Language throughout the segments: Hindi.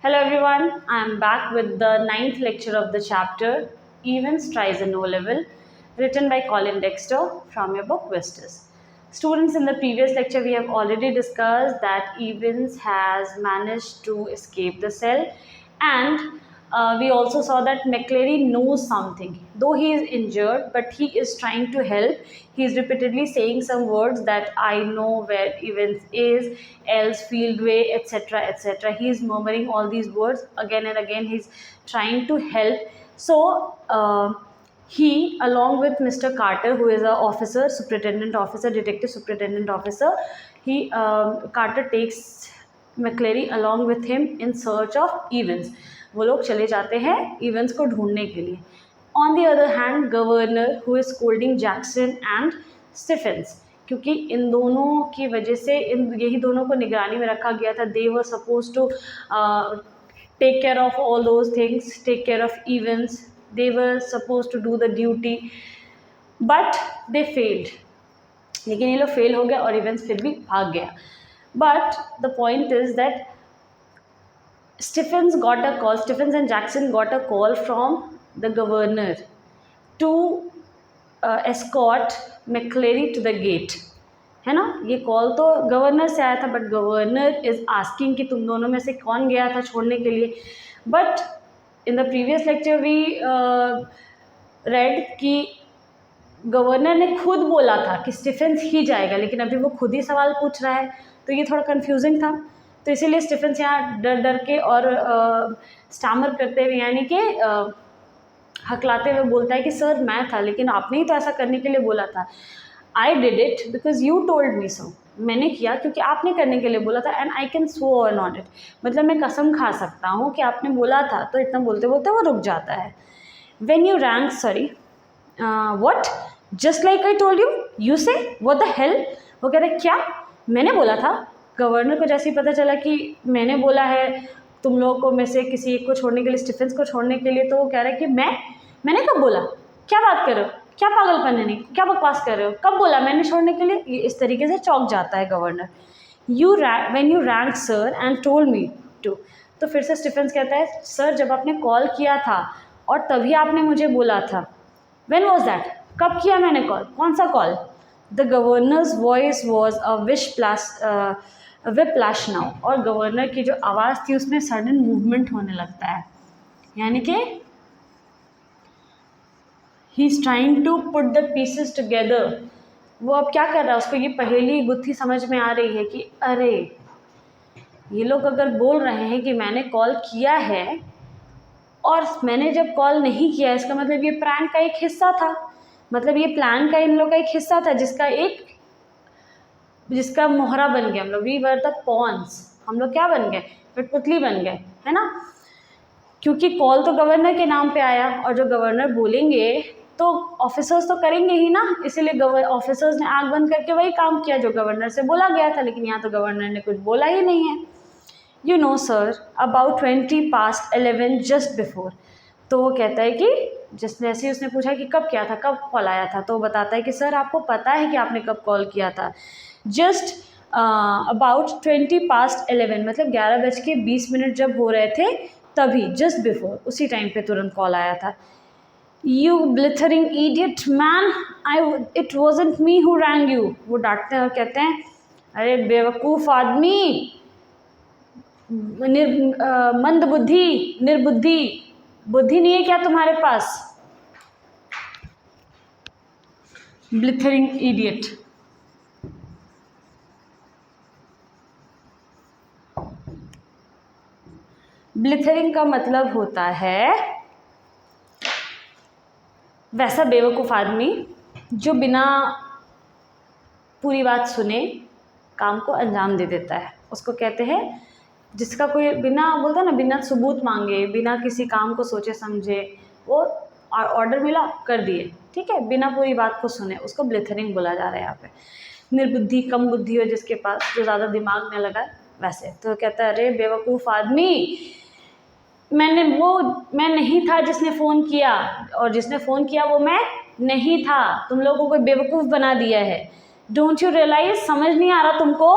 Hello everyone, I am back with the ninth lecture of the chapter Events Tries a No Level, written by Colin Dexter from your book Vistas. Students, in the previous lecture we have already discussed that Evans has managed to escape the cell, and we also saw that McClary knows something. Though he is injured, but he is trying to help. He is repeatedly saying some words that I know where Evans is, else Fieldway, etc., etc. He is murmuring all these words again and again. He is trying to help. So, he, along with Mr. Carter, who is a officer, superintendent officer, detective superintendent officer, Carter takes McClary along with him in search of Evans. वो लोग चले जाते हैं Evans को ढूंढने के लिए. On the other hand, governor who is scolding Jackson and Stephens, क्योंकि इन दोनों की वजह से यही दोनों को निगरानी में रखा गया था. They were supposed to take care of all those things, take care of Evans. They were supposed to do the duty, but they failed. लेकिन ये लोग फेल हो गया और Evans फिर भी भाग गया. But the point is that Stephens and Jackson got a call from the governor to escort McClary to the gate. है ना, ये कॉल तो गवर्नर से आया था, बट गवर्नर इज आस्किंग कि तुम दोनों में से कौन गया था छोड़ने के लिए. But in the previous lecture we read कि गवर्नर ने खुद बोला था कि स्टीफेंस ही जाएगा, लेकिन अभी वो खुद ही सवाल पूछ रहा है, तो ये थोड़ा कंफ्यूजिंग था. तो इसीलिए स्टीफेंस यहाँ डर डर के और स्टैमर करते हुए, यानी कि हकलाते हुए बोलता है कि सर मैं था, लेकिन आपने ही तो ऐसा करने के लिए बोला था. I did it because you told me so. मैंने किया क्योंकि आपने करने के लिए बोला था. And I can swear on it, मतलब मैं कसम खा सकता हूँ कि आपने बोला था. तो इतना बोलते बोलते वो रुक जाता है. When you rank sorry what just like I told you you से व्हाट द हेल. वो कह रहे क्या मैंने बोला था. गवर्नर को जैसे ही पता चला कि मैंने बोला है तुम लोगों को में से किसी एक को छोड़ने के लिए, स्टीफेंस को छोड़ने के लिए, तो वो कह रहा है कि मैंने कब बोला, क्या बात कर रहे हो, क्या पागलपन है, नहीं क्या बकवास कर रहे हो, कब बोला मैंने छोड़ने के लिए. इस तरीके से चौंक जाता है governor. When you rang sir and told me to. तो फिर से स्टीफेंस कहता है सर जब आपने कॉल किया था और तभी आपने मुझे बोला था. व्हेन वाज दैट, कब किया मैंने कॉल, कौन सा call. The governors voice was a whiplash now. और गवर्नर की जो आवाज़ थी उसमें सडन मूवमेंट होने लगता है, यानी कि he is trying to put the pieces together. वो अब क्या कर रहा है, उसको ये पहेली गुत्थी समझ में आ रही है कि अरे ये लोग अगर बोल रहे हैं कि मैंने कॉल किया है और मैंने जब कॉल नहीं किया, इसका मतलब ये प्रैंक का एक हिस्सा था, मतलब ये प्लान का इन लोग का एक हिस्सा था जिसका मोहरा बन गया. हम लोग वी वर द पॉन्स, हम लोग क्या बन गए, कठपुतली बन गए, है ना. क्योंकि कॉल तो गवर्नर के नाम पे आया और जो गवर्नर बोलेंगे तो ऑफिसर्स तो करेंगे ही ना, इसीलिए ऑफिसर्स ने आंख बंद करके वही काम किया जो गवर्नर से बोला गया था. लेकिन यहाँ तो गवर्नर ने कुछ बोला ही नहीं है. You know sir about 11 just before. तो वो कहता है कि जैसे उसने पूछा कि कब किया था, कब कॉल आया था, तो वो बताता है कि सर आपको पता है कि आपने कब कॉल किया था. जस्ट अबाउट 11 मतलब 11:20 जब हो रहे थे तभी, जस्ट बिफोर, उसी टाइम पे तुरंत कॉल आया था. You blithering idiot man, it wasn't me who rang you. वो डांटते हैं और कहते हैं अरे बेवकूफ़ आदमी, मंद बुद्धि, निर्बुद्धि, बुद्धि नहीं है क्या तुम्हारे पास. ब्लिथरिंग इडियट. ब्लिथरिंग का मतलब होता है वैसा बेवकूफ़ आदमी जो बिना पूरी बात सुने काम को अंजाम दे देता है. उसको कहते हैं जिसका कोई बिना बोलता है ना, बिना सबूत मांगे, बिना किसी काम को सोचे समझे, वो ऑर्डर मिला कर दिए, ठीक है, बिना पूरी बात को सुने, उसको ब्लिथरिंग बोला जा रहा है यहाँ पे. निर्बुद्धि, कम बुद्धि हो जिसके पास, जो ज़्यादा दिमाग नहीं लगा वैसे. तो कहता है अरे बेवकूफ़ आदमी, मैं नहीं था जिसने फ़ोन किया, और जिसने फ़ोन किया वो मैं नहीं था. तुम लोगों को बेवकूफ़ बना दिया है. डोंट यू रियलाइज, समझ नहीं आ रहा तुमको.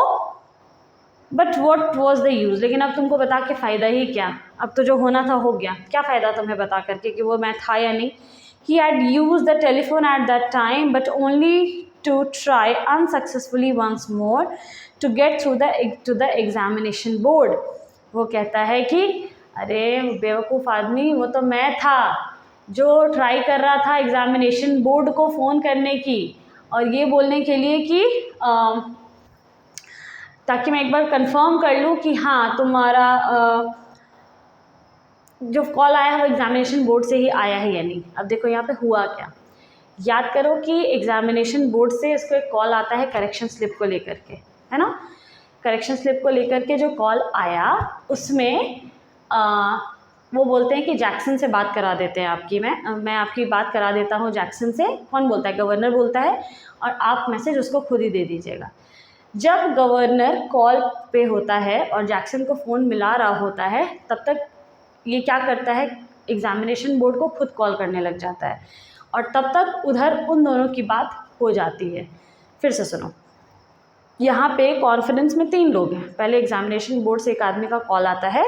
But what was the use, लेकिन अब तुमको बता के फ़ायदा ही क्या, अब तो जो होना था हो गया, क्या फ़ायदा तुम्हें बता करके कि वो मैं था या नहीं. He had used the telephone at that time but only to try unsuccessfully once more to get through the examination board. वो कहता है कि अरे बेवकूफ़ आदमी, वो तो मैं था जो ट्राई कर रहा था एग्जामिनेशन बोर्ड को फ़ोन करने की और ये बोलने के लिए कि ताकि मैं एक बार कंफर्म कर लूँ कि हाँ तुम्हारा जो कॉल आया है वो एग्जामिनेशन बोर्ड से ही आया है या नहीं. अब देखो यहाँ पे हुआ क्या, याद करो कि एग्जामिनेशन बोर्ड से इसको एक कॉल आता है करेक्शन स्लिप को लेकर के, है ना. करेक्शन स्लिप को लेकर के जो कॉल आया उसमें वो बोलते हैं कि जैक्सन से बात करा देते हैं आपकी, मैं आपकी बात करा देता हूँ जैक्सन से. कौन बोलता है? गवर्नर बोलता है, और आप मैसेज उसको खुद ही दे दीजिएगा. जब गवर्नर कॉल पे होता है और जैक्सन को फ़ोन मिला रहा होता है तब तक ये क्या करता है, एग्जामिनेशन बोर्ड को खुद कॉल करने लग जाता है और तब तक उधर उन दोनों की बात हो जाती है. फिर से सुनो, यहाँ पे कॉन्फ्रेंस में 3 लोग हैं. पहले एग्जामिनेशन बोर्ड से एक आदमी का कॉल आता है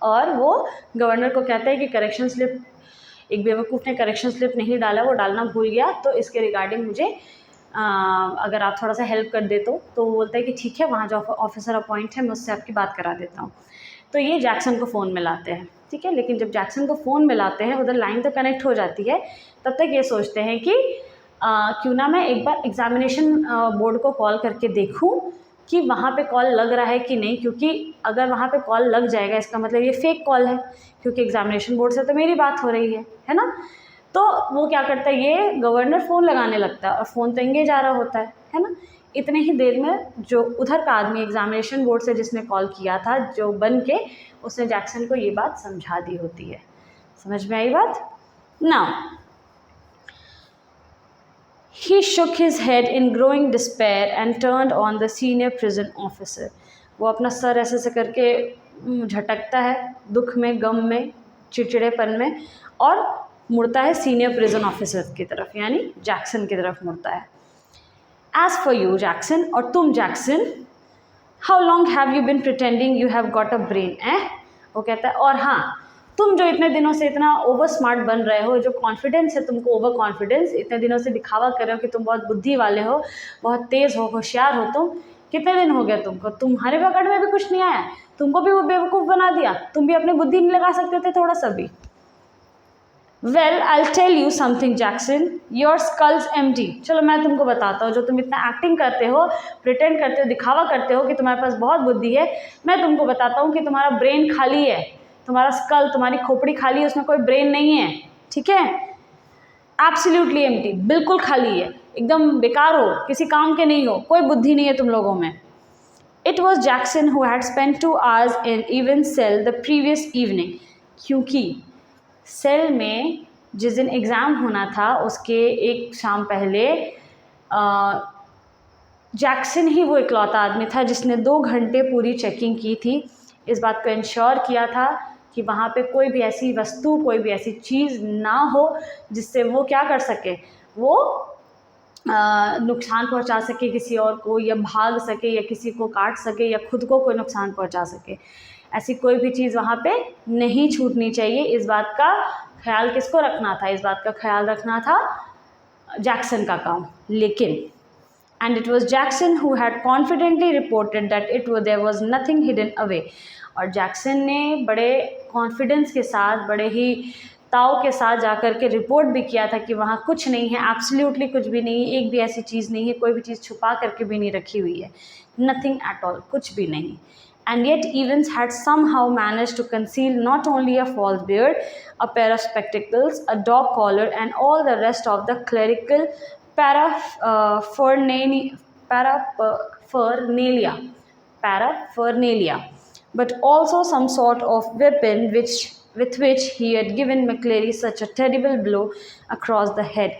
और वो गवर्नर को कहता है कि करेक्शन स्लिप, एक बेवकूफ़ ने करेक्शन स्लिप नहीं डाला, वो डालना भूल गया, तो इसके रिगार्डिंग मुझे अगर आप थोड़ा सा हेल्प कर दे तो वो बोलता है कि ठीक है, वहाँ जो ऑफिसर अपॉइंट है मैं उससे आपकी बात करा देता हूँ. तो ये जैक्सन को फ़ोन मिलाते हैं, ठीक है. लेकिन जब जैक्सन को फ़ोन मिलाते हैं उधर लाइन तो कनेक्ट हो जाती है, तब तक ये सोचते हैं कि क्यों ना मैं एक बार एग्जामिनेशन बोर्ड को कॉल करके देखूं कि वहाँ पे कॉल लग रहा है कि नहीं, क्योंकि अगर वहाँ पे कॉल लग जाएगा इसका मतलब ये फेक कॉल है, क्योंकि एग्जामिनेशन बोर्ड से तो मेरी बात हो रही है ना. तो वो क्या करता है, ये गवर्नर फ़ोन लगाने लगता है और फ़ोन तो एंगेज आ रहा होता है ना. इतने ही देर में जो उधर का आदमी एग्जामिनेशन बोर्ड से जिसने कॉल किया था, जो बन के उसने जैक्सन को ये बात समझा दी होती है. समझ में आई बात? Now he shook his head in growing despair and turned on the senior prison officer. वो अपना सर ऐसे ऐसे करके झटकता है दुख में, गम में, चिड़चिड़ेपन में, और मुड़ता है सीनियर प्रिजन ऑफिसर की तरफ, यानी जैक्सन की तरफ मुड़ता है. As for you जैक्सन, और तुम Jackson, how long have you been pretending you have got a brain? वो कहता है, और हाँ, तुम जो इतने दिनों से इतना ओवर स्मार्ट बन रहे हो, जो कॉन्फिडेंस है तुमको, ओवर कॉन्फिडेंस, इतने दिनों से दिखावा कर रहे हो कि तुम बहुत बुद्धि वाले हो, बहुत तेज़ हो, होशियार हो. तुम कितने दिन हो गया तुमको, तुम्हारे पकड़ में भी कुछ नहीं आया, तुमको भी वो बेवकूफ़ बना दिया, तुम भी अपनी बुद्धि नहीं लगा सकते थे थोड़ा सा भी. Well I tell you something Jackson, your skull's empty. चलो मैं तुमको बताता हूँ, जो तुम इतना एक्टिंग करते हो, प्रिटेंड करते हो, दिखावा करते हो कि तुम्हारे पास बहुत बुद्धि है, मैं तुमको बताता हूँ कि तुम्हारा ब्रेन खाली है, तुम्हारा स्कल, तुम्हारी खोपड़ी खाली है, उसमें कोई ब्रेन नहीं है, ठीक है. एब्सोल्युटली एम्प्टी, बिल्कुल खाली है, एकदम बेकार हो, किसी काम के नहीं हो, कोई बुद्धि नहीं है तुम लोगों में. It was Jackson who had spent 2 hours in even cell the previous evening. क्योंकि सेल में जिस दिन एग्ज़ाम होना था उसके एक शाम पहले जैक्सन ही वो इकलौता आदमी था जिसने 2 घंटे पूरी चेकिंग की थी, इस बात को इंश्योर किया था कि वहाँ पे कोई भी ऐसी वस्तु, कोई भी ऐसी चीज़ ना हो जिससे वो क्या कर सके, वो नुकसान पहुँचा सके किसी और को, या भाग सके, या किसी को काट सके, या खुद को कोई नुकसान पहुँचा सके. ऐसी कोई भी चीज़ वहाँ पे नहीं छूटनी चाहिए. इस बात का ख्याल किसको रखना था? इस बात का ख्याल रखना था जैक्सन का काम. लेकिन and it was Jackson who had confidently reported that there was nothing hidden away. और जैक्सन ने बड़े कॉन्फिडेंस के साथ, बड़े ही ताव के साथ जाकर के रिपोर्ट भी किया था कि वहाँ कुछ नहीं है, एब्सोल्युटली कुछ भी नहीं है, एक भी ऐसी चीज़ नहीं है, कोई भी चीज़ छुपा करके भी नहीं रखी हुई है, नथिंग एट ऑल, कुछ भी नहीं. And yet Evans had somehow managed to conceal not only a false beard, a pair of spectacles, a dog collar, and all the rest of the clerical paraphernalia, but also some sort of weapon with which he had given McCleary such a terrible blow across the head.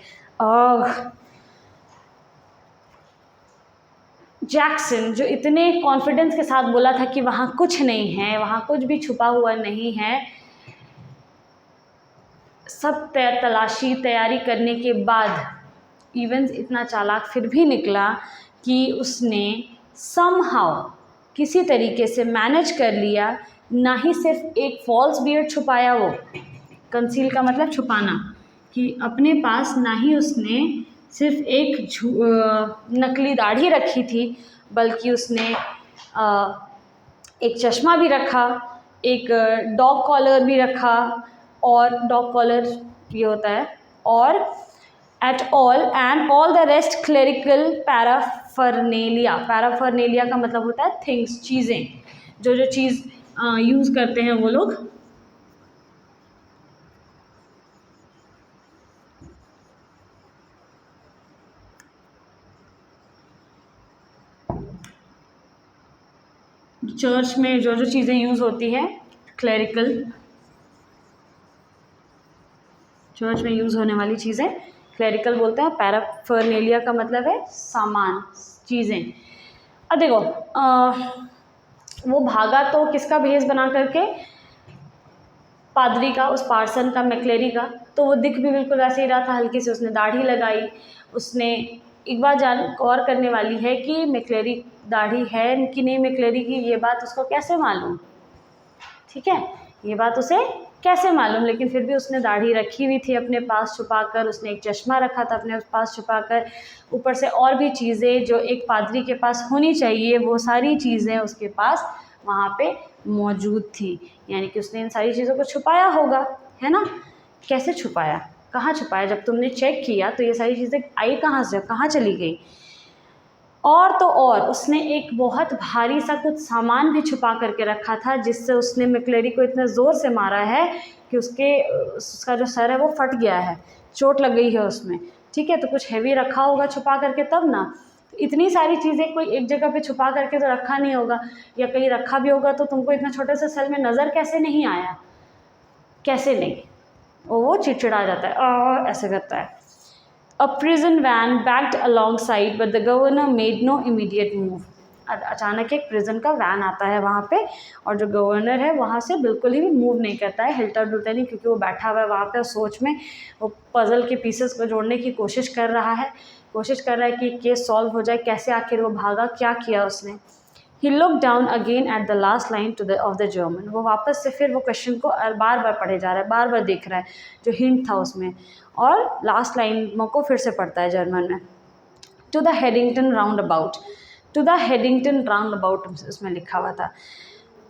Jackson जो इतने कॉन्फिडेंस के साथ बोला था कि वहाँ कुछ नहीं है, वहाँ कुछ भी छुपा हुआ नहीं है, सब तलाशी तैयारी करने के बाद इवेंस इतना चालाक फिर भी निकला कि उसने somehow किसी तरीके से मैनेज कर लिया, ना ही सिर्फ एक फॉल्स बियर्ड छुपाया, वो कंसील का मतलब छुपाना, कि अपने पास ना ही उसने सिर्फ एक नकली दाढ़ी रखी थी, बल्कि उसने एक चश्मा भी रखा, एक डॉग कॉलर भी रखा, और डॉग कॉलर ये होता है, और at all and all the rest clerical paraphernalia. Paraphernalia का मतलब होता है थिंग्स, चीज़ें, जो जो चीज़ यूज़ करते हैं वो लोग। चर्च में जो जो चीज़ें यूज़ होती हैं, क्लेरिकल, चर्च में यूज़ होने वाली चीज़ें क्लेरिकल बोलते हैं। पैराफर्नेलिया का मतलब है सामान, चीज़ें। अब देखो वो भागा तो किसका भेष बना करके, पादरी का, उस पार्सन का, मैक्लेरी का। तो वो दिख भी बिल्कुल वैसे ही रहा था, हल्की से उसने दाढ़ी लगाई। उसने एक बात गौर करने वाली है कि मैक्लेरी दाढ़ी है कि नहीं मैक्लेरी की, ये बात उसको कैसे मालूम, ठीक है, ये बात उसे कैसे मालूम, लेकिन फिर भी उसने दाढ़ी रखी हुई थी अपने पास छुपाकर, उसने एक चश्मा रखा था अपने पास छुपाकर, ऊपर से और भी चीज़ें जो एक पादरी के पास होनी चाहिए, वो सारी चीज़ें उसके पास वहाँ पे मौजूद थी। यानी कि उसने इन सारी चीज़ों को छुपाया होगा, है ना। कैसे छुपाया, कहाँ छुपाया, जब तुमने चेक किया तो ये सारी चीज़ें आई कहाँ से, कहाँ चली गई। और तो और उसने एक बहुत भारी सा कुछ सामान भी छुपा करके रखा था, जिससे उसने मैक्लेरी को इतना ज़ोर से मारा है कि उसका जो सर है वो फट गया है, चोट लग गई है उसमें, ठीक है। तो कुछ हैवी रखा होगा छुपा करके तब ना। इतनी सारी चीज़ें कोई एक जगह पे छुपा करके तो रखा नहीं होगा, या कहीं रखा भी होगा तो तुमको इतना छोटे से सेल में नज़र कैसे नहीं आया, कैसे नहीं। वो चिड़चिड़ा जाता है, ऐसे करता है। A prison van backed alongside, but the governor made no immediate move. अचानक एक प्रिजन का वैन आता है वहाँ पे, और जो गवर्नर है वहाँ से बिल्कुल ही मूव नहीं करता है, हिलता डुलता नहीं, क्योंकि वो बैठा हुआ है वहाँ पे सोच में, वो पजल के पीसेस को जोड़ने की कोशिश कर रहा है, कोशिश कर रहा है कि केस सॉल्व हो जाए, कैसे आखिर वो भागा, क्या किया उसने। He looked down again at the last line of the German. वो वापस से फिर वो क्वेश्चन को बार बार पढ़े जा रहा है, बार बार देख रहा है जो हिंट था उसमें, और लास्ट लाइन को फिर से पढ़ता है जर्मन में। To the Headington roundabout, to the Headington roundabout उसमें लिखा हुआ था,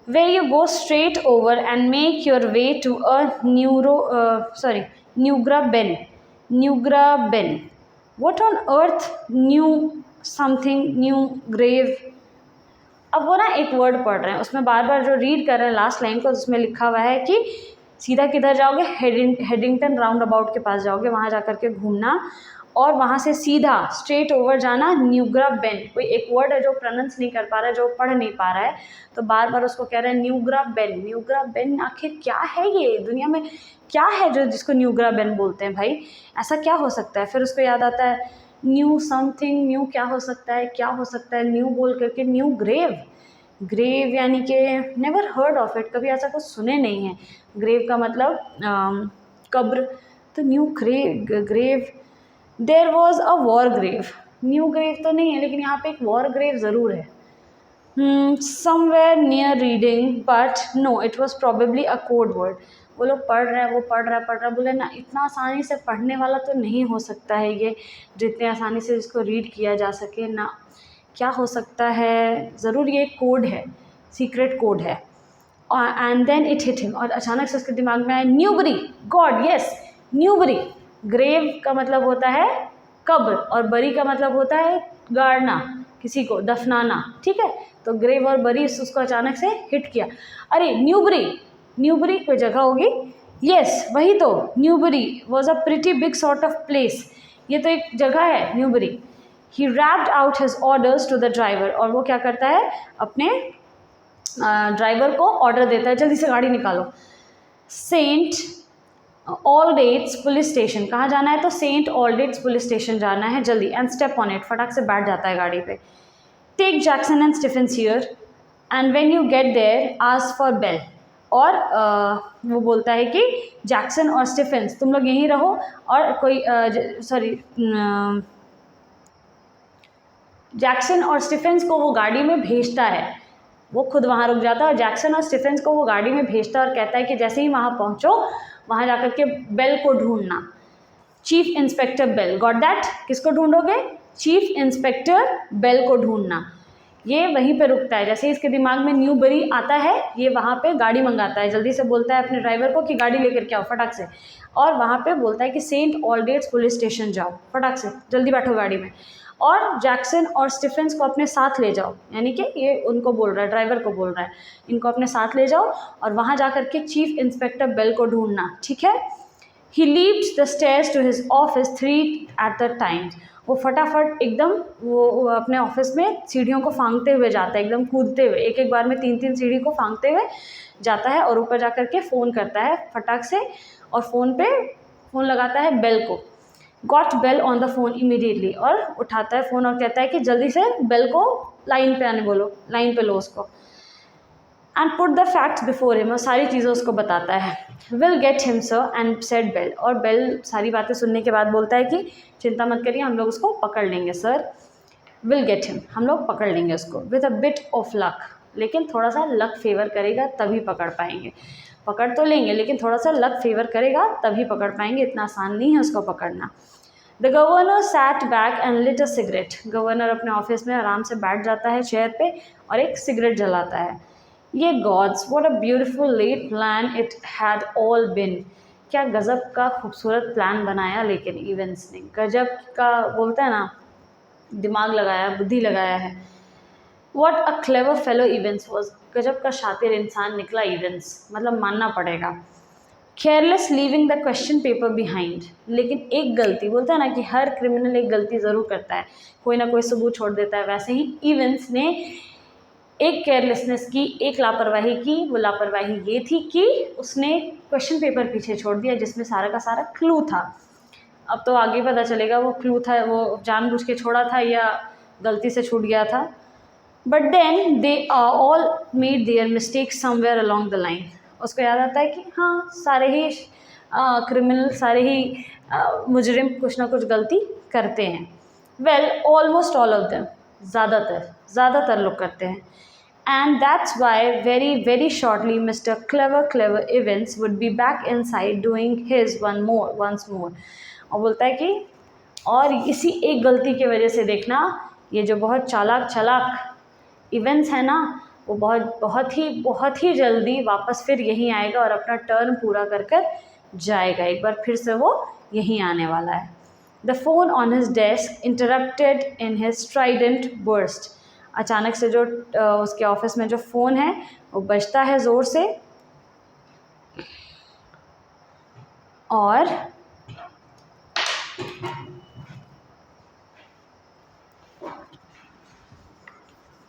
where you go straight over and make your way to a Neugraben. Neugraben. What on earth, new something, new grave? अब वो ना एक वर्ड पढ़ रहे हैं, उसमें बार बार जो रीड कर रहे हैं लास्ट लाइन को, उसमें लिखा हुआ है कि सीधा किधर जाओगे, हेडिंगटन राउंड अबाउट के पास जाओगे, वहाँ जा कर के घूमना, और वहाँ से सीधा स्ट्रेट ओवर जाना न्यूग्राबेन। कोई एक वर्ड है जो प्रोनाउंस नहीं कर पा रहा है, जो पढ़ नहीं पा रहा है, तो बार बार उसको कह रहे हैं न्यूग्राबेन। न्यूग्राबेन आखिर क्या है, ये दुनिया में क्या है जो जिसको न्यूग्राबेन बोलते हैं भाई, ऐसा क्या हो सकता है। फिर उसको याद आता है न्यू समथिंग, न्यू क्या हो सकता है, क्या हो सकता है, न्यू बोल करके न्यू ग्रेव। ग्रेव यानी कि नेवर हर्ड ऑफ इट, कभी ऐसा कुछ सुने नहीं है। ग्रेव का मतलब कब्र, तो new grave, there was a war grave. New grave तो नहीं है, लेकिन यहाँ पे एक वॉर ग्रेव ज़रूर है। Somewhere near Reading, but no, it was probably a code word. वो लोग पढ़ रहे हैं, वो पढ़ रहा है, बोले ना इतना आसानी से पढ़ने वाला तो नहीं हो सकता है ये, जितने आसानी से इसको रीड किया जा सके ना। क्या हो सकता है, ज़रूर ये कोड है, सीक्रेट कोड है। And then it hit him, और अचानक से उसके दिमाग में आया Newbury, god yes, Newbury. Grave का मतलब होता है कब्र, और बरी का मतलब होता है गाड़ना, किसी को दफनाना, ठीक है। तो ग्रेव और बरी उसको अचानक से हिट किया, अरे न्यूबरी, न्यूबरी कोई जगह होगी, यस वही तो, Newbury was a pretty big sort of place, ये तो एक जगह है Newbury. He rapped out his orders to the driver, और वो क्या करता है, अपने ड्राइवर को ऑर्डर देता है, जल्दी से गाड़ी निकालो। सेंट ऑलडेट्स पुलिस स्टेशन, कहाँ जाना है, तो सेंट ऑलडेट्स पुलिस स्टेशन जाना है, जल्दी। एंड स्टेप ऑन इट, फटाक से बैठ जाता है गाड़ी पे। Take Jackson and Stephens here, and when you get there ask for Bell. और वो बोलता है कि जैक्सन और स्टीफेंस तुम लोग यहीं रहो, और कोई जैक्सन और स्टीफेंस को वो गाड़ी में भेजता है, वो खुद वहाँ रुक जाता है और जैक्सन और स्टीफेंस को वो गाड़ी में भेजता है और कहता है कि जैसे ही वहाँ पहुँचो वहाँ जाकर के बेल को ढूंढना, chief inspector Bell. Got that? किसको ढूंढोगे? चीफ इंस्पेक्टर बेल को ढूंढना। ये वहीं पे रुकता है, जैसे इसके दिमाग में न्यूबरी आता है ये वहाँ पे गाड़ी मंगाता है, जल्दी से बोलता है अपने ड्राइवर को कि गाड़ी लेकर के आओ फटाक से, और वहाँ पे बोलता है कि सेंट ऑलडेट्स पुलिस स्टेशन जाओ, फटाक से जल्दी बैठो गाड़ी में, और जैक्सन और स्टीफेंस को अपने साथ ले जाओ, यानी कि ये उनको बोल रहा है, ड्राइवर को बोल रहा है, इनको अपने साथ ले जाओ और वहाँ जा कर के चीफ इंस्पेक्टर बेल को ढूंढना, ठीक है। He leaped the stairs to his office 3 at a time। वो फटाफट एकदम वो अपने ऑफिस में सीढ़ियों को फांगते हुए जाता है, एकदम कूदते हुए, एक एक बार में 3-3 सीढ़ी को फांगते हुए जाता है और ऊपर जा कर के फ़ोन करता है फटाक से, और फ़ोन लगाता है बेल को। Got Bell on the phone immediately, और उठाता है फ़ोन और कहता है कि जल्दी से बेल को लाइन पे आने बोलो, लाइन पे लो उसको। And put the facts before him, और सारी चीज़ें उसको बताता है। Will get him sir and said Bell, और बेल सारी बातें सुनने के बाद बोलता है कि चिंता मत करिए, हम लोग उसको पकड़ लेंगे सर। विल गेट हिम, हम लोग पकड़ लेंगे उसको, with a bit of luck, लेकिन थोड़ा सा लक फेवर करेगा तभी पकड़ पाएंगे। पकड़ तो लेंगे लेकिन थोड़ा सा लक फेवर करेगा तभी पकड़ पाएंगे, इतना आसान नहीं है उसको पकड़ना। The governor sat back and lit a cigarette, governor अपने ऑफिस में आराम से बैठ जाता है चेयर पे और एक सिगरेट जलाता है। ये god's what a beautiful late plan it had all been, क्या गज़ब का खूबसूरत प्लान बनाया लेकिन इवेंट्स ने, गजब का बोलता है ना, दिमाग लगाया, बुद्धि लगाया है। What a clever fellow events was, गजब का शातिर इंसान निकला इवेंट्स, मतलब मानना पड़ेगा। Careless leaving the question paper behind, लेकिन एक गलती, बोलता है ना कि हर क्रिमिनल एक गलती ज़रूर करता है, कोई ना कोई सबूत छोड़ देता है, वैसे ही इवेंट्स ने एक केयरलेसनेस की, एक लापरवाही की। वो लापरवाही ये थी कि उसने क्वेश्चन पेपर पीछे छोड़ दिया जिसमें सारा का सारा क्लू था। अब तो आगे पता चलेगा वो क्लू था, वो जानबूझ के छोड़ा था या गलती से छूट गया था। But then they all made their mistakes somewhere along the line, उसको याद आता है कि हाँ सारे ही क्रिमिनल, सारे ही मुजरिम कुछ ना कुछ गलती करते हैं। Well almost all of them, ज़्यादातर लोग करते हैं। And that's why very shortly Mr. Clever Evans would be back inside doing his once more। और बोलता है कि और इसी एक गलती की वजह से देखना, ये जो बहुत चालाक इवेंट्स है ना, वो बहुत ही जल्दी वापस फिर यहीं आएगा और अपना टर्न पूरा कर जाएगा, एक बार फिर से वो यहीं आने वाला है। The phone on his desk interrupted in his Strident burst, अचानक से जो उसके ऑफिस में जो फ़ोन है वो बजता है ज़ोर से, और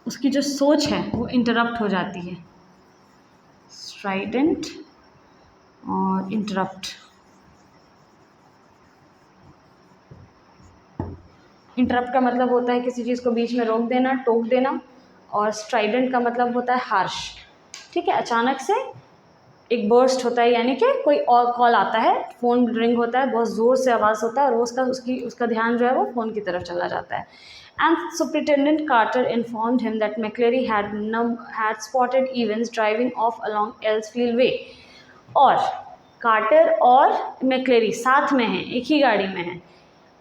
उसकी जो सोच है वो इंटरप्ट हो जाती है। स्ट्राइडेंट और इंटरप्ट, इंटरप्ट का मतलब होता है किसी चीज़ को बीच में रोक देना, टोक देना, और स्ट्राइडेंट का मतलब होता है हार्श, ठीक है। अचानक से एक बर्स्ट होता है, यानी कि कोई और कॉल आता है, फ़ोन रिंग होता है, बहुत ज़ोर से आवाज़ होता है और वो उसका ध्यान जो है वो फ़ोन की तरफ चला जाता है। And superintendent Carter informed him that McCleary had spotted Evans driving off along Elsfield Way, और कार्टर और मैक्लेरी साथ में हैं, एक ही गाड़ी में हैं,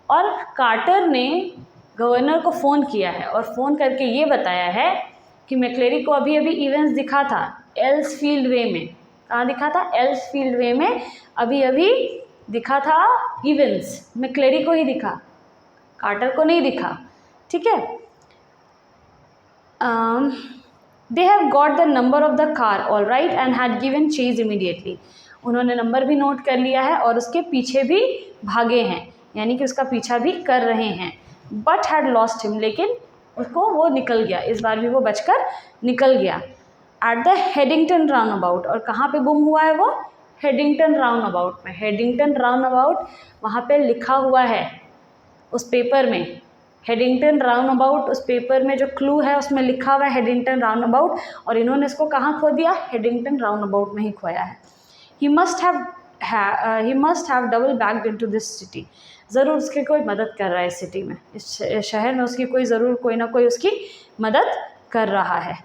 और कार्टर ने गवर्नर को फ़ोन किया है और फ़ोन करके ये बताया है कि मैक्लेरी को अभी इवेंट्स दिखा था एल्सफील्ड वे में। कहाँ दिखा था? एल्सफील्ड वे में अभी दिखा था इवेंट्स, मैक्लेरी को ही दिखा, कार्टर को नहीं दिखा, ठीक है। They have got the number of the car all right and had given chase immediately, उन्होंने नंबर भी नोट कर लिया है और उसके पीछे भी भागे हैं, यानी कि उसका पीछा भी कर रहे हैं। बट हैड लॉस्ट हिम, लेकिन उसको वो निकल गया, इस बार भी वो बचकर निकल गया। At the Headington round about, और कहाँ पे गुम हुआ है वो? हेडिंगटन राउंड अबाउट में। हेडिंगटन राउंड अबाउट वहाँ पे लिखा हुआ है उस पेपर में, हेडिंगटन राउंड अबाउट उस पेपर में जो क्लू है उसमें लिखा हुआ है हेडिंगटन राउंड अबाउट, और इन्होंने इसको कहाँ खो दिया? हेडिंगटन राउंड अबाउट में ही खोया है। He must have double backed into this city, ज़रूर उसकी कोई मदद कर रहा है इस सिटी में, इस शहर में उसकी कोई ज़रूर कोई ना कोई उसकी मदद कर रहा है।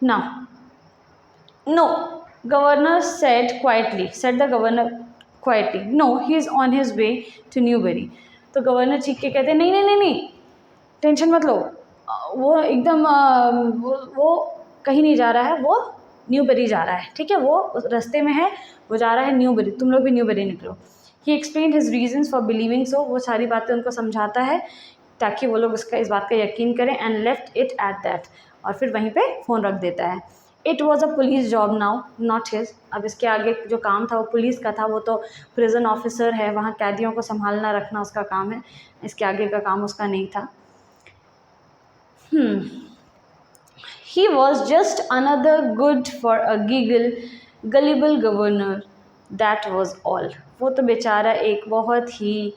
Now, no, governor said quietly, said the governor quietly, no, he is on his way to Newbury. तो गवर्नर चीख के कहते नहीं नहीं नहीं नहीं, टेंशन मत लो, वो एकदम वो कहीं नहीं जा रहा है, वो न्यूबरी जा रहा है, ठीक है, वो रास्ते में है, वो जा रहा है न्यूबरी, तुम लोग भी न्यूबरी निकलो. He explain his reasons for believing so, वो सारी बातें उनको समझाता है ताकि वो लोग इस बात का यकीन करें. And left it at that, और फिर वहीं पे फ़ोन रख देता है. It was a police job now, not his. अब इसके आगे जो काम था वो पुलिस का था, वो तो प्रिजन ऑफिसर है, वहाँ कैदियों को संभालना रखना उसका काम है, इसके आगे का काम उसका नहीं था. He was just another good for a gullible governor. That was all. वो तो बेचारा एक बहुत ही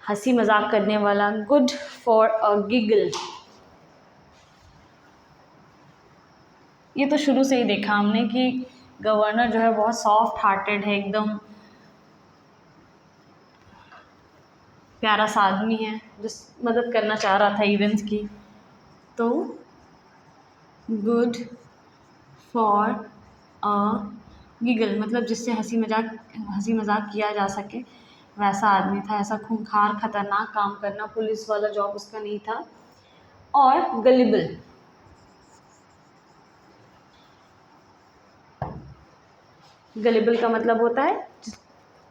हंसी मजाक करने वाला, good for a giggle. ये तो शुरू से ही देखा हमने कि गवर्नर जो है बहुत सॉफ्ट हार्टेड है, एकदम प्यारा सा आदमी है जो मदद करना चाह रहा था इवेंट्स की. तो गुड फॉर अ गिगल मतलब जिससे हंसी मजाक किया जा सके, वैसा आदमी था. ऐसा खूंखार खतरनाक काम करना, पुलिस वाला जॉब उसका नहीं था. और गलिबल, गलिबल का मतलब होता है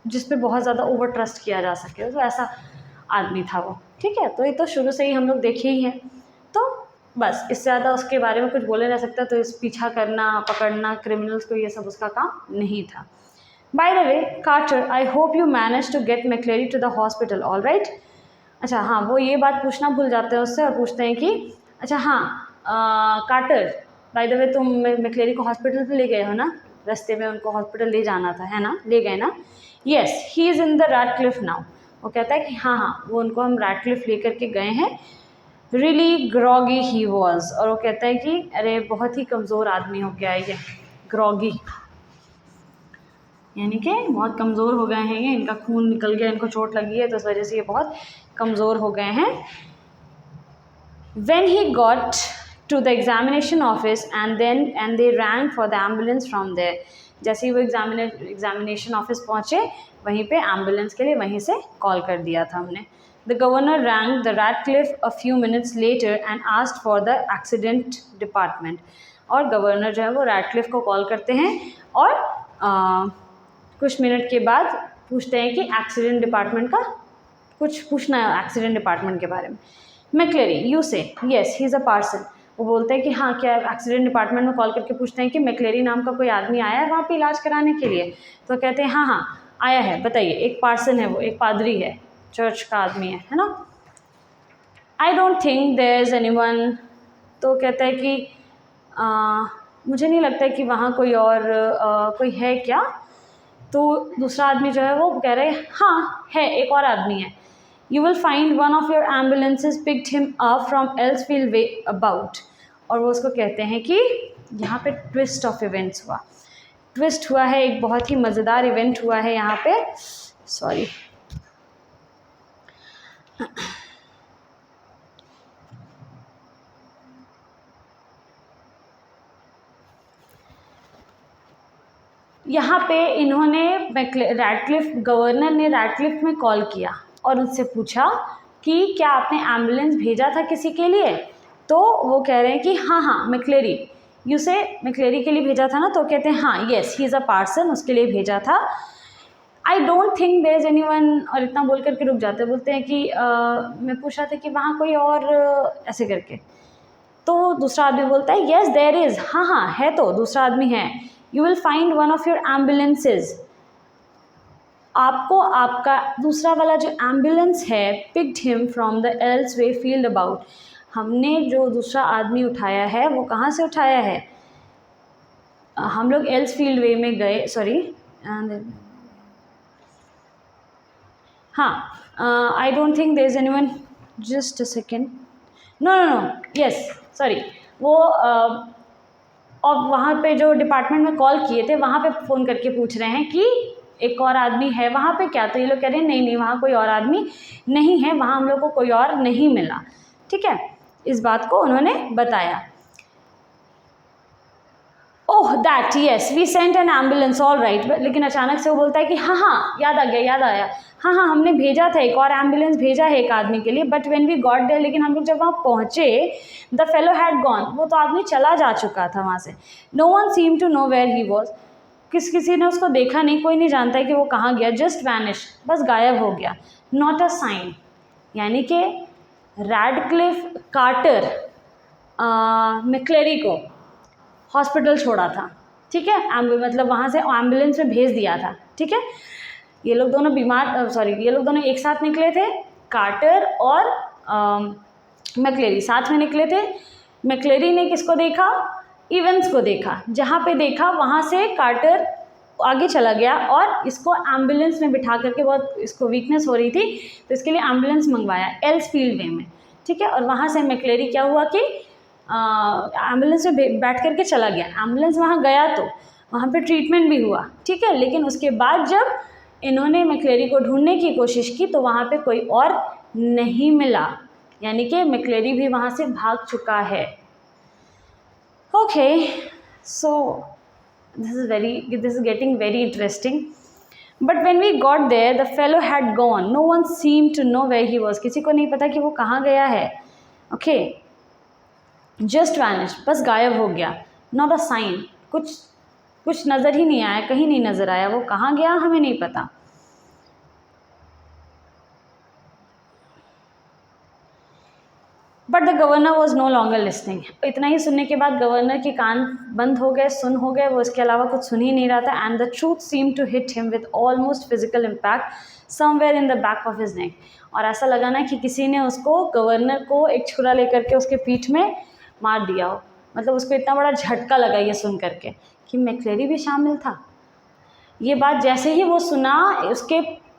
जिस पे बहुत ज़्यादा ओवर ट्रस्ट किया जा सके, तो ऐसा आदमी था वो, ठीक है. तो ये तो शुरू से ही हम लोग देखे ही हैं, तो बस इससे ज़्यादा उसके बारे में कुछ बोला जा सकता. तो इस पीछा करना, पकड़ना क्रिमिनल्स को, ये सब उसका काम नहीं था. By the way Carter, I hope you manage to get McCleary to the hospital, all right. अच्छा हाँ, वो ये बात पूछना भूल जाते हैं उससे और पूछते हैं कि अच्छा हाँ कार्टर, बाय द वे तुम मैक्लेरी को हॉस्पिटल पे ले गए हो ना, रास्ते में उनको हॉस्पिटल ले जाना था, है ना, ले गए ना. Yes, he is in the Radcliffe now. वो कहता है कि हाँ हाँ, वो उनको हम रैडक्लिफ लेकर के गए हैं. रियली ग्रॉगी ही वॉज, और वो कहता है कि अरे बहुत ही कमज़ोर आदमी हो गया है ये. ग्रॉगी यानी कि बहुत कमज़ोर हो गए हैं ये, इनका खून निकल गया, इनको चोट लगी है, तो इस वजह से ये बहुत कमज़ोर हो गए हैं. When he got to the examination office and they ran for the ambulance from there. जैसे ही वो एग्जामिनेशन ऑफिस पहुँचे, वहीं पे एम्बुलेंस के लिए वहीं से कॉल कर दिया था हमने. The governor rang the Radcliffe a few minutes later and asked for the accident department. और गवर्नर जो है वो रैडक्लिफ को कॉल करते हैं और कुछ मिनट के बाद पूछते हैं कि एक्सीडेंट डिपार्टमेंट का कुछ पूछना है, एक्सीडेंट डिपार्टमेंट के बारे में. McCleary, you say yes he is a parson. वो बोलते हैं कि हाँ, क्या एक्सीडेंट डिपार्टमेंट में कॉल करके पूछते हैं कि मैक्लेरी नाम का कोई आदमी आया है वहाँ पे इलाज कराने के लिए. तो कहते हैं हाँ हाँ आया है, बताइए. एक पार्सन है, वो एक पादरी है, चर्च का आदमी है ना. I don't think there is anyone. तो कहता है कि मुझे नहीं लगता है कि वहाँ कोई और कोई है क्या. तो दूसरा आदमी जो है वो कह रहे हैं हाँ है, एक और आदमी है. You will find one of your ambulances picked him up from Elsfield way about. और वो उसको कहते हैं कि यहाँ पे ट्विस्ट ऑफ इवेंट्स हुआ. ट्विस्ट हुआ है, एक बहुत ही मज़ेदार इवेंट हुआ है यहाँ पे. सॉरी, यहाँ पे इन्होंने रैडक्लिफ, गवर्नर ने रैडक्लिफ में कॉल किया और उनसे पूछा कि क्या आपने एम्बुलेंस भेजा था किसी के लिए. तो वो कह रहे हैं कि हाँ हाँ मैक्लेरी, यू से मैक्लेरी के लिए भेजा था ना. तो कहते हैं हाँ yes he is a parson, उसके लिए भेजा था. I don't think there is anyone. और इतना बोल करके रुक जाते, बोलते हैं कि मैं पूछ रहा था कि वहाँ कोई और ऐसे करके. तो दूसरा आदमी बोलता है येस देयर इज़, हाँ हाँ है, तो दूसरा आदमी है. You will find one of your ambulances. आपको आपका दूसरा वाला जो एम्बुलेंस है, picked him from the L's way field about. हमने जो दूसरा आदमी उठाया है वो कहाँ से उठाया है, हम लोग एल्स फील्ड वे में गए. सॉरी हाँ, I don't think there is anyone. Just a second. No no no yes sorry. वो और वहाँ पे जो डिपार्टमेंट में कॉल किए थे वहाँ पे फ़ोन करके पूछ रहे हैं कि एक और आदमी है वहाँ पे क्या. तो ये लोग कह रहे हैं नहीं नहीं, वहाँ कोई और आदमी नहीं है, वहाँ हम लोग को कोई और नहीं मिला. ठीक है, इस बात को उन्होंने बताया. Oh that yes we sent an ambulance all right, लेकिन अचानक से वो बोलता है कि हाँ हाँ याद आ गया याद आया, हाँ हाँ हमने भेजा था, एक और एम्बुलेंस भेजा है एक आदमी के लिए, but when we got there, लेकिन हम लोग जब वहाँ पहुँचे द फेलो हैड गॉन, वो तो आदमी चला जा चुका था वहाँ से। No one seem to know where he was, किसी ने उसको देखा नहीं, कोई नहीं जानता है कि वो कहाँ गया, जस्ट वैनिश, बस गायब हो गया। नॉट अ साइन, यानी कि रैडक्लिफ कार्टर मैक्लेरी को हॉस्पिटल छोड़ा था, ठीक है, मतलब वहाँ से एम्बुलेंस में भेज दिया था, ठीक है। ये लोग दोनों ये लोग दोनों एक साथ निकले थे, कार्टर और मैक्लेरी साथ में निकले थे। मैक्लेरी ने किसको देखा? इवेंस को देखा, जहाँ पे देखा वहाँ से कार्टर आगे चला गया और इसको एम्बुलेंस में बिठा करके, बहुत इसको वीकनेस हो रही थी तो इसके लिए एम्बुलेंस मंगवाया एल्सफील्ड वे में, ठीक है। और वहाँ से मैक्लेरी क्या हुआ कि एम्बुलेंस में बैठ करके चला गया। एम्बुलेंस वहाँ गया तो वहाँ पे ट्रीटमेंट भी हुआ, ठीक है, लेकिन उसके बाद जब इन्होंने मैक्लेरी को ढूंढने की कोशिश की तो वहाँ पे कोई और नहीं मिला, यानी कि मैक्लेरी भी वहाँ से भाग चुका है। Okay, so this is getting very interesting. But when we got there, the fellow had gone. No one seemed to know where he was. किसी को नहीं पता कि वो कहाँ गया है. Okay, just vanished. बस गायब हो गया. Not a sign. कुछ नज़र ही नहीं आया, कहीं नहीं नज़र आया. वो कहाँ गया हमें नहीं पता. But the governor was no longer listening. इतना ही सुनने के बाद गवर्नर के कान बंद हो गए, सुन हो गए, वो इसके अलावा कुछ सुन ही नहीं रहा था. And the truth seem to hit him with almost physical impact somewhere in the back of his neck. और ऐसा लगा ना कि किसी ने उसको, गवर्नर को, एक छुरा लेकर के उसके पीठ में मार दिया हो. मतलब उसको इतना बड़ा झटका लगा ये सुन करके कि मैक्लेरी भी शामिल था. ये बात जैसे ही वो सुना,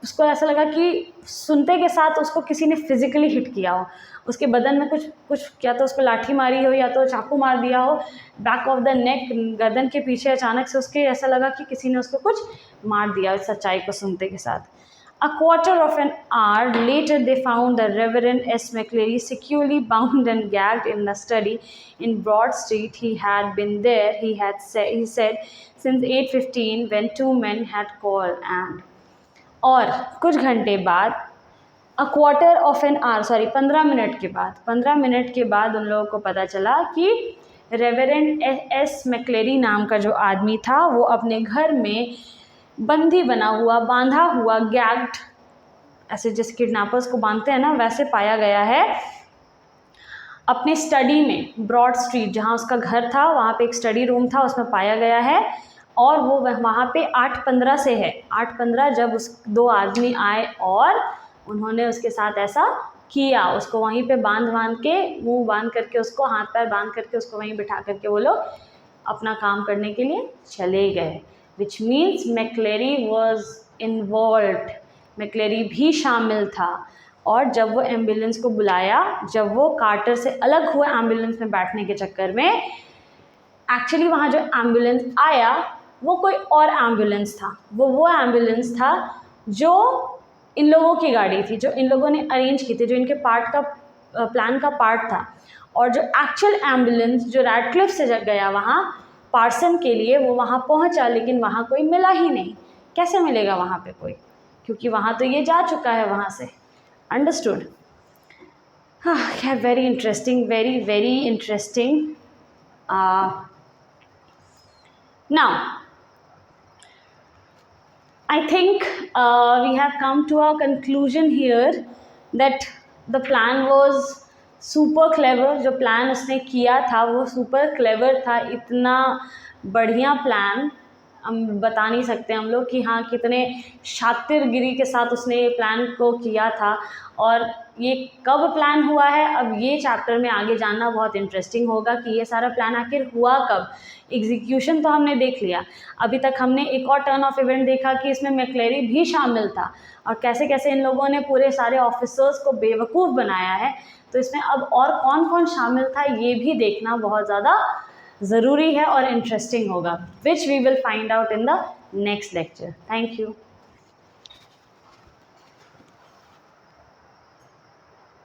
उसको ऐसा लगा कि सुनते के साथ उसको किसी ने फिजिकली हिट किया हो. उसके बदन में कुछ या तो उसको लाठी मारी हो या तो चाकू मार दिया हो. बैक ऑफ द नेक, गर्दन के पीछे अचानक से उसके ऐसा लगा कि किसी ने उसको कुछ मार दिया इस सच्चाई को सुनते के साथ. A quarter of an hour later, they found the Reverend S. McCleary securely bound and gagged in the study in Broad Street. He had been there, he said, since 8:15 when two men had called. And और कुछ घंटे बाद, a quarter of an hour, 15 minute के बाद उन लोगों को पता चला कि रेवरेंड एस मैक्लेरी नाम का जो आदमी था वो अपने घर में बंदी बना हुआ, बांधा हुआ, गैग्ड, ऐसे जैसे किडनैपर्स को बांधते हैं ना, वैसे पाया गया है अपने स्टडी में. ब्रॉड स्ट्रीट जहाँ उसका घर था वहाँ पे एक स्टडी रूम था, उसमें पाया गया है. और वो वहाँ पे 8:15 से है. 8:15 जब उस दो आदमी आए और उन्होंने उसके साथ ऐसा किया, उसको वहीं पे बांध के, मुंह बांध करके, उसको हाथ पैर बांध करके, उसको वहीं बिठा करके वो लोग अपना काम करने के लिए चले गए. विच मीन्स मैक्लेरी वॉज इन्वॉल्व्ड, मैक्लेरी भी शामिल था. और जब वो एम्बुलेंस को बुलाया, जब वो कार्टर से अलग हुआ एम्बुलेंस में बैठने के चक्कर में, एक्चुअली वहाँ जो एम्बुलेंस आया वो कोई और एम्बुलेंस था. वो एम्बुलेंस था जो इन लोगों की गाड़ी थी, जो इन लोगों ने अरेंज की थी, जो इनके प्लान का पार्ट था. और जो एक्चुअल एम्बुलेंस जो रैडक्लिफ से गया वहाँ पार्सन के लिए, वो वहाँ पहुँचा, लेकिन वहाँ कोई मिला ही नहीं. कैसे मिलेगा वहाँ पे कोई, क्योंकि वहाँ तो ये जा चुका है वहाँ से. अंडरस्टूड? हाँ, very interesting, very very interesting. Now I think we have come to a conclusion here that the plan was super clever. जो प्लान उसने किया था वो super clever था. इतना बढ़िया प्लान हम बता नहीं सकते हम लोग कि हाँ कितने शातिरगिरी के साथ उसने ये प्लान को किया था. और ये कब प्लान हुआ है, अब ये चैप्टर में आगे जानना बहुत इंटरेस्टिंग होगा कि ये सारा प्लान आखिर हुआ कब. एग्जीक्यूशन तो हमने देख लिया, अभी तक हमने एक और टर्न ऑफ इवेंट देखा कि इसमें मैक्लेरी भी शामिल था और कैसे कैसे इन लोगों ने पूरे सारे ऑफिसर्स को बेवकूफ़ बनाया है. तो इसमें अब और कौन कौन शामिल था ये भी देखना बहुत ज़्यादा ज़रूरी है और इंटरेस्टिंग होगा, which we will find out in the next lecture. Thank you.